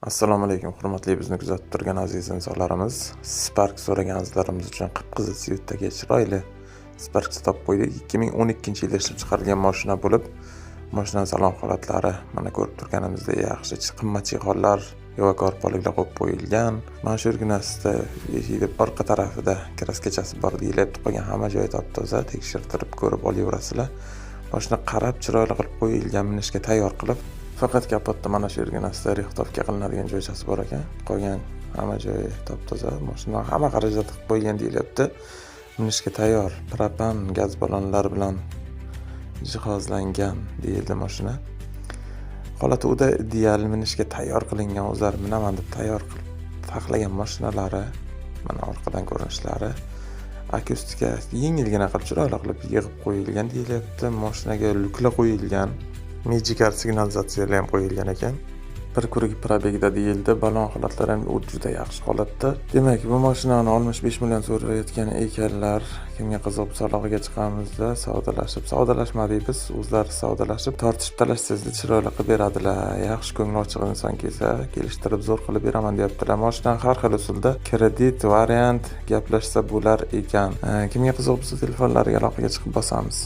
Assalomu alaykum, hurmatli bizni kuzatib turgan aziz insonlarimiz. Spark so'raganlaringiz uchun qip-qizil svetdagi chiroyli Spark topib qo'ydik. 2012-yilda ishlab chiqarilgan mashina bo'lib, mashina salon holatlari mana ko'rib turganimizdek yaxshi, qimmat jihozlar, yo'g'akor poliglar qo'yib qo'yilgan. Mana shu eshikda orqa tarafida kraskachasi bor deyilib qolgan, hamma joyi top-toza, tekshirtirib ko'rib olaverasizlar. Mashina qarab chiroyli qilib qo'yilgan, minishga tayyor qilib. Faqat kapotda mana shu yerginasida rixtovka qilinadigan joychasi bor ekan. Qolgan hamma joyi top-toza. Mashina hamma xarajat qilib qo'ygan deyilyapti. Minishga tayyor, propan gaz ballonlari bilan jihozlangan deyildi mashina. Holati juda ideal, minishga tayyor qilingan, o'zlari minaman deb tayyor qilib taxlagan mashinalari, mana orqadan ko'rinishlari. Akustika yengilgina qilib chiroyli qilib yig'ib qo'yilgan deyilyapti. Mashinaga luklar qo'yilgan. Magicar signalizatsiyalar ham qo'yilgan ekan. Bir kurik probegda deyildi. Balon holatlari ham juda yaxshi holatda. Demak, bu mashinani 65 million so'rayotgan ekanlar. Kimga qiziq bo'lsa aloqaga chiqamizda, savdolashmadik biz, o'zlari savdolashib, tortishib talashsizda chiroyli qilib beradilar. Yaxshi ko'ngli ochiq inson kelsa, kelishtirib zo'r qilib beraman deyaptilar. Mashina har xil usulda kredit variant gaplashsa bo'lar ekan. Kimga qiziq bo'lsa telefonlariga aloqaga chiqib bosamiz.